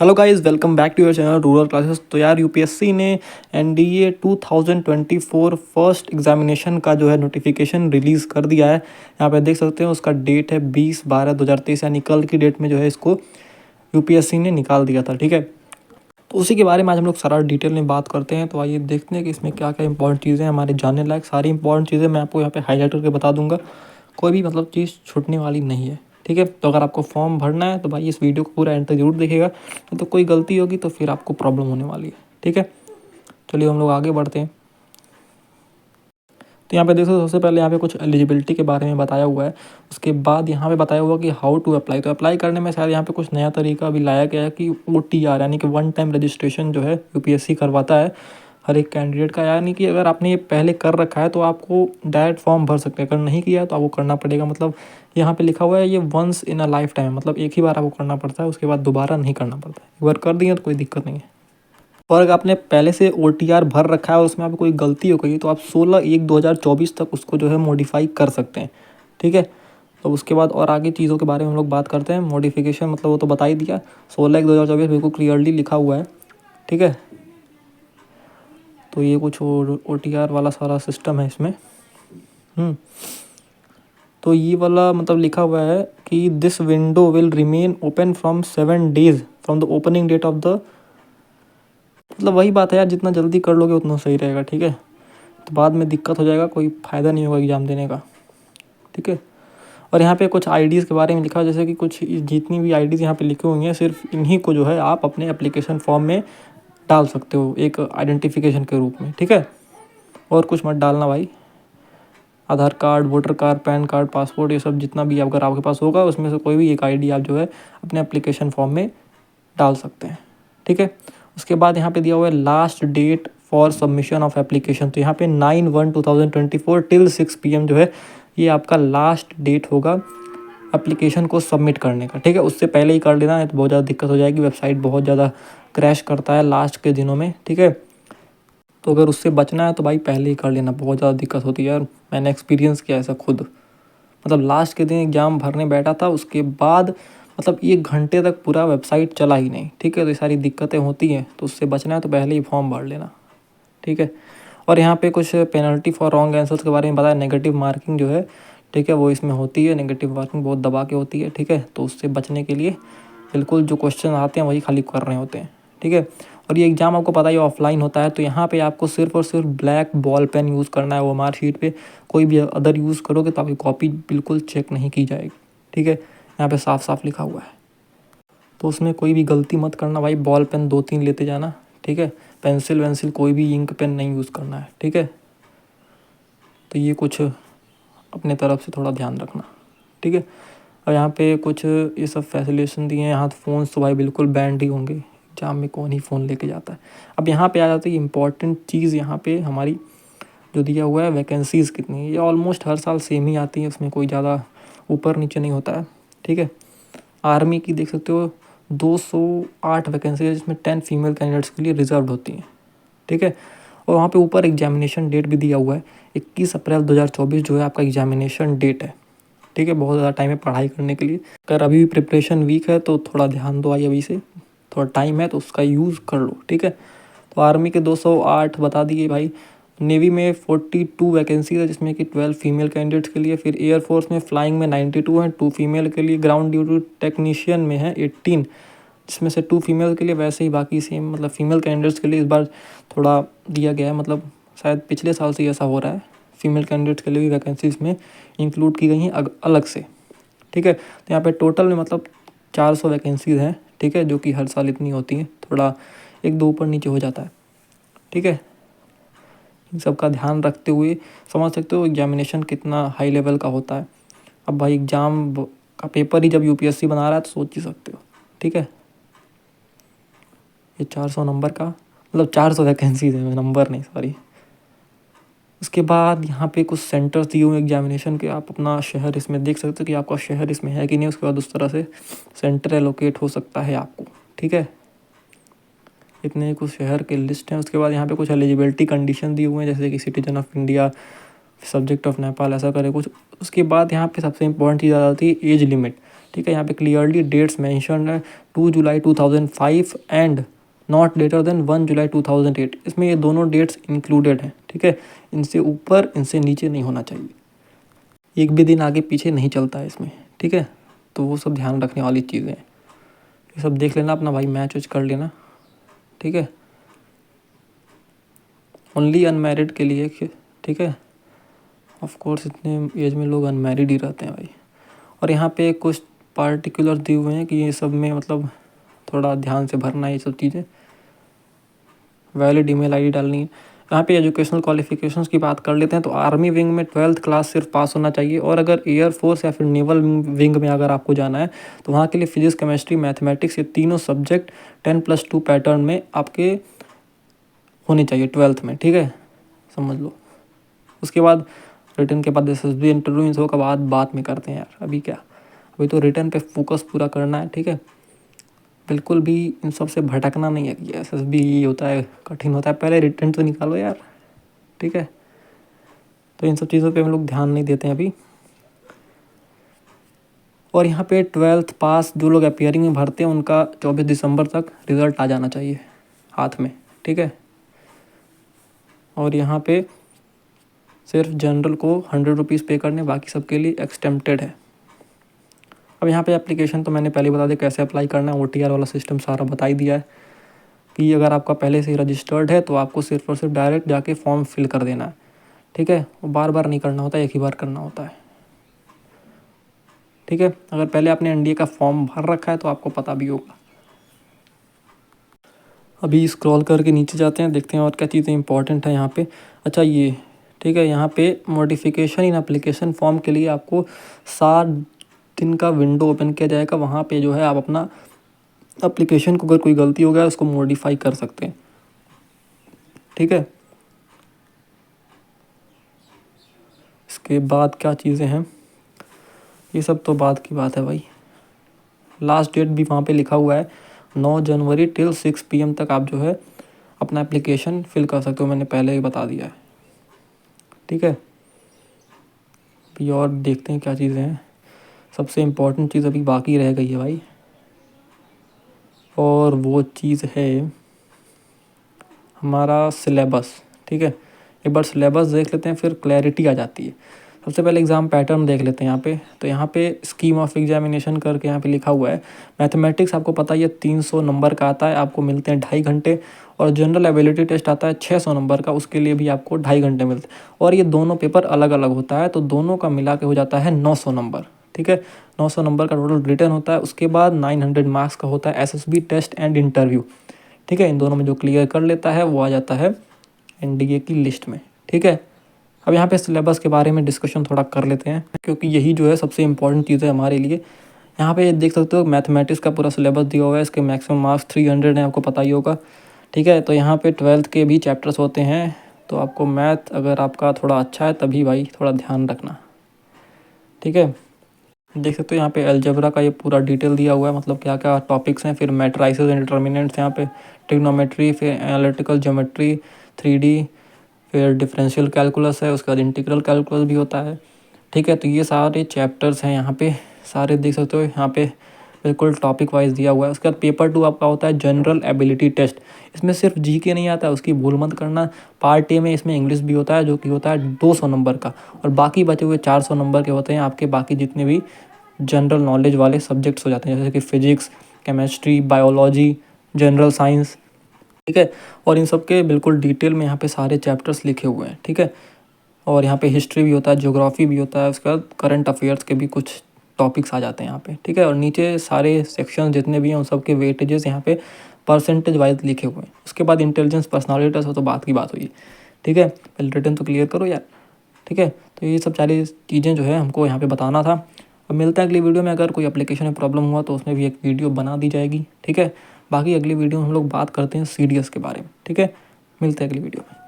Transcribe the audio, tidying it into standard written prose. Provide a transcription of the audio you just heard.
Hello guys, welcome back to your channel rural classes. तो यार UPSC ने NDA 2024 first examination का जो है नोटिफिकेशन रिलीज़ कर दिया है। यहाँ पे देख सकते हैं उसका डेट है 20/12/2023, यानी कल की डेट में जो है इसको यूपीएससी ने निकाल दिया था। ठीक है, तो उसी के बारे में आज हम लोग सारा डिटेल में बात करते हैं। तो आइए देखते हैं कि इसमें क्या क्या इंपॉर्टेंट चीज़ें हैं, हमारे जानने लायक सारी इंपॉर्टेंट चीज़ें मैं आपको यहाँ पे हाईलाइट करके बता दूंगा। कोई भी चीज़ छूटने वाली नहीं है। ठीक है, तो अगर आपको फॉर्म भरना है तो भाई इस वीडियो को पूरा एंड तक जरूर देखिएगा, तो कोई गलती होगी तो फिर आपको प्रॉब्लम होने वाली है। ठीक है, चलिए हम लोग आगे बढ़ते हैं। तो यहाँ पे देखो, सबसे पहले यहाँ पे कुछ एलिजिबिलिटी के बारे में बताया हुआ है। उसके बाद यहाँ पे बताया हुआ कि हाउ टू अप्लाई। तो अप्लाई करने में शायद यहाँ पे कुछ नया तरीका भी लाया गया है कि OTR यानी कि वन टाइम रजिस्ट्रेशन जो है यूपीएससी करवाता है हर एक कैंडिडेट का। यानी कि अगर आपने ये पहले कर रखा है तो आपको डायरेक्ट फॉर्म भर सकते हैं, अगर नहीं किया है तो आपको करना पड़ेगा। मतलब यहाँ पे लिखा हुआ है ये once in a life time, मतलब एक ही बार आपको करना पड़ता है, उसके बाद दोबारा नहीं करना पड़ता है। एक बार कर दिए तो कोई दिक्कत नहीं है। और अगर आपने पहले से OTR भर रखा है और उसमें आपको कोई गलती हो गई तो आप 16/1/2024 तक उसको जो है मॉडिफाई कर सकते हैं। ठीक है, तो उसके बाद और आगे चीज़ों के बारे में हम लोग बात करते हैं। मॉडिफिकेशन मतलब वो तो बता ही दिया, 16/1/2024 बिल्कुल क्लियरली लिखा हुआ है। ठीक है, तो ये कुछ OTR वाला सारा सिस्टम है इसमें। तो ये वाला मतलब लिखा हुआ है कि this window will remain open from 7 days from the opening date of the, मतलब वही बात है यार, जितना जल्दी कर लोगे उतना सही रहेगा। ठीक है, तो बाद में दिक्कत हो जाएगा, कोई फ़ायदा नहीं होगा एग्ज़ाम देने का। ठीक है, और यहाँ पे कुछ आईडीज़ के बारे में लिखा है, जैसे कि कुछ जितनी भी आईडीज़ यहाँ पे लिखी हुई हैं सिर्फ इन्हीं को जो है आप अपने एप्लीकेशन फॉर्म में डाल सकते हो एक आइडेंटिफिकेशन के रूप में। ठीक है, और कुछ मत डालना भाई। Aadhaar card, voter card, PAN card, passport, ये सब जितना भी अगर आपके पास होगा उसमें से कोई भी एक आईडी आप जो है अपने एप्लीकेशन फॉर्म में डाल सकते हैं। ठीक है, उसके बाद यहाँ पे दिया हुआ है last date for submission of application. तो यहाँ पे 9/1/2024 टिल 6 PM जो है ये आपका लास्ट डेट होगा एप्लीकेशन को सबमिट करने का। ठीक है, उससे पहले ही कर लेना है तो बहुत ज़्यादा दिक्कत हो जाएगी, वेबसाइट बहुत ज़्यादा क्रैश करता है लास्ट के दिनों में। ठीक है, तो अगर उससे बचना है तो भाई पहले ही कर लेना, बहुत ज़्यादा दिक्कत होती है यार, मैंने एक्सपीरियंस किया ऐसा खुद। मतलब लास्ट के दिन एग्ज़ाम भरने बैठा था, उसके बाद मतलब 1 घंटे तक पूरा वेबसाइट चला ही नहीं। ठीक है, तो ये सारी दिक्कतें होती हैं, तो उससे बचना है तो पहले ही फॉर्म भर लेना। ठीक है, और यहाँ पे कुछ पेनल्टी फॉर रॉन्ग आंसर्स के बारे में बताया। नेगेटिव मार्किंग जो है, ठीक है, वो इसमें होती है। नेगेटिव मार्किंग बहुत दबा के होती है। ठीक है, तो उससे बचने के लिए बिल्कुल जो क्वेश्चन आते हैं वही खाली कर रहे होते हैं। ठीक है, और ये एग्ज़ाम आपको पता ही ऑफलाइन होता है, तो यहाँ पे आपको सिर्फ और सिर्फ ब्लैक बॉल पेन यूज़ करना है। वो मार्कशीट पे कोई भी अदर यूज़ करोगे तो आपकी कॉपी बिल्कुल चेक नहीं की जाएगी। ठीक है, यहाँ पे साफ साफ लिखा हुआ है, तो उसमें कोई भी गलती मत करना भाई। बॉल पेन 2-3 लेते जाना। ठीक है, पेंसिल वेंसिल कोई भी इंक पेन नहीं यूज़ करना है। ठीक है, तो ये कुछ अपने तरफ से थोड़ा ध्यान रखना। ठीक है, और यहाँ पे कुछ ये सब फैसिलेशन दिए हैं। यहाँ फ़ोन तो भाई बिल्कुल बैंड ही होंगे, एग्जाम में कौन ही फ़ोन लेके जाता है। अब यहाँ पे आ जाती है इंपॉर्टेंट चीज़, यहाँ पे हमारी जो दिया हुआ है वैकेंसीज़ कितनी है। ये ऑलमोस्ट हर साल सेम ही आती है, उसमें कोई ज़्यादा ऊपर नीचे नहीं होता है। ठीक है, आर्मी की देख सकते हो 208 वैकेंसी है, जिसमें 10 फीमेल कैंडिडेट्स के लिए रिजर्व होती हैं। ठीक है, और वहाँ पे ऊपर एग्जामिनेशन डेट भी दिया हुआ है, 21 अप्रैल 2024 जो है आपका एग्जामिनेशन डेट है। ठीक है, बहुत ज़्यादा टाइम है पढ़ाई करने के लिए। अगर अभी भी प्रिपरेशन वीक है तो थोड़ा ध्यान दो, आई अभी से थोड़ा टाइम है तो उसका यूज़ कर लो। ठीक है, तो आर्मी के 208 बता दिए भाई। नेवी में 42 वैकेंसी है, जिसमें कि 12 फीमेल कैंडिडेट्स के लिए। फिर एयरफोर्स में फ्लाइंग में 92 हैं, 2 फीमेल के लिए। ग्राउंड ड्यूटी टेक्नीशियन में है 18, जिसमें से 2 फीमेल के लिए। वैसे ही बाकी सेम, मतलब फीमेल कैंडिडेट्स के लिए इस बार थोड़ा दिया गया है, मतलब शायद पिछले साल से ऐसा हो रहा है। फीमेल कैंडिडेट्स के लिए भी वैकेंसीज में इंक्लूड की गई हैं अलग से। ठीक है, तो यहाँ पे टोटल में मतलब 400 वैकेंसीज हैं। ठीक है, जो कि हर साल इतनी होती हैं, थोड़ा 1-2 ऊपर नीचे हो जाता है। ठीक है, इन सब का ध्यान रखते हुए समझ सकते हो एग्जामिनेशन कितना हाई लेवल का होता है। अब भाई एग्ज़ाम का पेपर ही जब यूपीएससी बना रहा है तो सोच ही सकते हो। ठीक है, ये 400 नंबर का, मतलब 400 वैकेंसीज है, नंबर नहीं, सॉरी। उसके बाद यहाँ पे कुछ सेंटर्स दिए हुए एग्जामिनेशन के, आप अपना शहर इसमें देख सकते हो कि आपका शहर इसमें है कि नहीं। उसके बाद उस तरह से सेंटर एलोकेट हो सकता है आपको। ठीक है, इतने कुछ शहर के लिस्ट हैं। उसके बाद यहाँ पे कुछ एलिजिबिलिटी कंडीशन दिए हुए हैं, जैसे कि citizen of India, subject of Nepal, ऐसा करे कुछ। उसके बाद यहाँ पे सबसे इंपॉर्टेंट चीज़ आ जाती है एज लिमिट। ठीक है, यहाँ पे क्लियरली डेट्स मेंशन है 2 जुलाई 2005 एंड नॉट लेटर देन 1 जुलाई 2008। इसमें ये दोनों डेट्स इंक्लूडेड हैं। ठीक है, इनसे ऊपर इनसे नीचे नहीं होना चाहिए, एक भी दिन आगे पीछे नहीं चलता है इसमें। ठीक है, तो वो सब ध्यान रखने वाली चीज़ें हैं, ये सब देख लेना अपना भाई, मैच वैच कर लेना। ठीक है, ओनली अनमैरिड के लिए। ठीक है, ऑफ कोर्स इतने एज में लोग अनमैरिड ही रहते हैं भाई। और यहाँ पे कुछ पार्टिकुलर दिए हुए हैं कि ये सब में मतलब थोड़ा ध्यान से भरना है ये सब चीज़ें। वैलिड ईमेल आईडी डालनी है। यहाँ पे एजुकेशनल क्वालिफिकेशंस की बात कर लेते हैं तो आर्मी विंग में 12th क्लास सिर्फ पास होना चाहिए, और अगर एयरफोर्स या फिर नेवल विंग में अगर आपको जाना है तो वहाँ के लिए फिजिक्स, केमिस्ट्री, मैथमेटिक्स ये तीनों सब्जेक्ट 10+2 पैटर्न में आपके होने चाहिए 12th में। ठीक है, समझ लो। उसके बाद रिटर्न के बाद SSB इंटरव्यू इन सब का बात में करते हैं यार, अभी क्या, अभी तो रिटर्न पे फोकस पूरा करना है। ठीक है, बिल्कुल भी इन सब से भटकना नहीं है कि SSB ये होता है, कठिन होता है, पहले रिटर्न तो निकालो यार। ठीक है, तो इन सब चीज़ों पे हम लोग ध्यान नहीं देते हैं अभी। और यहाँ पे 12th पास जो लोग अपियरिंग में भरते हैं उनका 24 दिसंबर तक रिज़ल्ट आ जाना चाहिए हाथ में। ठीक है, और यहाँ पे सिर्फ जनरल को 100 रुपीज़ पे करने, बाकी सबके लिए एक्सटेम्प्टेड है। अब यहाँ पे एप्लीकेशन तो मैंने पहले बता दिया कैसे अप्लाई करना है, OTR वाला सिस्टम सारा बता ही दिया है कि अगर आपका पहले से ही रजिस्टर्ड है तो आपको सिर्फ और सिर्फ डायरेक्ट जाके फॉर्म फिल कर देना है। ठीक है, वो बार बार नहीं करना होता, एक ही बार करना होता है। ठीक है, अगर पहले आपने NDA का फॉर्म भर रखा है तो आपको पता भी होगा। अभी स्क्रॉल करके नीचे जाते हैं, देखते हैं और क्या चीज़ें इंपॉर्टेंट है यहाँ पे। अच्छा ये ठीक है, यहाँ पे मॉडिफिकेशन इन एप्लीकेशन फॉर्म के लिए आपको 7 दिन का विंडो ओपन किया जाएगा। वहाँ पे जो है आप अपना एप्लीकेशन को अगर कोई गलती हो गया उसको मॉडिफाई कर सकते हैं। ठीक है, इसके बाद क्या चीज़ें हैं, ये सब तो बाद की बात है भाई। लास्ट डेट भी वहाँ पे लिखा हुआ है 9 जनवरी टिल 6 PM तक आप जो है अपना एप्लीकेशन फिल कर सकते हो, मैंने पहले ही बता दिया है। ठीक है, अभी और देखते हैं क्या चीज़ें हैं। सबसे इम्पोर्टेंट चीज़ अभी बाकी रह गई है भाई, और वो चीज़ है हमारा सिलेबस। ठीक है, एक बार सिलेबस देख लेते हैं फिर क्लैरिटी आ जाती है। सबसे पहले एग्ज़ाम पैटर्न देख लेते हैं यहाँ पे। तो यहाँ पे स्कीम ऑफ एग्जामिनेशन करके यहाँ पे लिखा हुआ है। मैथमेटिक्स आपको पता ही है 300 नंबर का आता है, आपको मिलते हैं 2.5 घंटे। और जनरल एबिलिटी टेस्ट आता है 600 नंबर का, उसके लिए भी आपको 2.5 घंटे मिलते हैं। और ये दोनों पेपर अलग अलग होता है, तो दोनों का मिला के हो जाता है 900 नंबर। ठीक है, 900 नंबर का टोटल रिटर्न होता है। उसके बाद 900 मार्क्स का होता है SSB टेस्ट एंड इंटरव्यू। ठीक है, इन दोनों में जो क्लियर कर लेता है वो आ जाता है NDA की लिस्ट में। ठीक है, अब यहाँ पे सिलेबस के बारे में डिस्कशन थोड़ा कर लेते हैं, क्योंकि यही जो है सबसे इम्पोर्टेंट चीज़ है हमारे लिए। यहाँ पे देख सकते हो मैथमेटिक्स का पूरा सिलेबस दिया हुआ है, इसके मैक्सिमम मार्क्स 300 हैं, आपको पता ही होगा। ठीक है, तो यहाँ पे 12th के भी चैप्टर्स होते हैं, तो आपको मैथ अगर आपका थोड़ा अच्छा है तभी भाई थोड़ा ध्यान रखना। ठीक है, देख सकते हो यहाँ पे अलजेब्रा का ये पूरा डिटेल दिया हुआ है, मतलब क्या क्या टॉपिक्स हैं। फिर मैट्राइसेस एंड डिटर्मिनेंट्स, यहाँ पे ट्रिग्नोमेट्री, फिर एनालिटिकल ज्योमेट्री, 3D, फिर डिफरेंशियल कैलकुलस है, उसके बाद इंटीग्रल कैलकुलस भी होता है। ठीक है, तो ये सारे चैप्टर्स हैं यहाँ पे, सारे देख सकते हो यहाँ पे बिल्कुल टॉपिक वाइज दिया हुआ है। उसके बाद पेपर 2 आपका होता है जनरल एबिलिटी टेस्ट। इसमें सिर्फ GK नहीं आता है, उसकी भूल मत करना। पार्ट A में इसमें इंग्लिश भी होता है जो कि होता है 200 नंबर का, और बाकी बचे हुए 400 नंबर के होते हैं आपके बाकी जितने भी जनरल नॉलेज वाले सब्जेक्ट्स हो जाते हैं, जैसे कि physics, chemistry, biology, general science. ठीक है, और इन सब के बिल्कुल डिटेल में यहाँ पे सारे चैप्टर्स लिखे हुए हैं। ठीक है, और यहाँ पे हिस्ट्री भी होता है, ज्योग्राफी भी होता है, उसके बाद करंट अफेयर्स के भी कुछ टॉपिक्स आ जाते हैं यहाँ पे। ठीक है, और नीचे सारे सेक्शन जितने भी हैं उन सब के वेटेजेस यहाँ पे परसेंटेज वाइज लिखे हुए हैं। उसके बाद इंटेलिजेंस, पर्सनालिटी टेस्ट हो तो बात की बात हुई। ठीक है, पहले रिटर्न तो क्लियर करो यार। ठीक है, तो ये सब सारी चीज़ें जो है हमको यहाँ पे बताना था। अब मिलता है अगली वीडियो में, अगर कोई एप्लीकेशन में प्रॉब्लम हुआ तो उसमें भी एक वीडियो बना दी जाएगी। ठीक है, बाकी अगली वीडियो में हम लोग बात करते हैं CDS के बारे में। ठीक है, मिलते हैं अगली वीडियो में।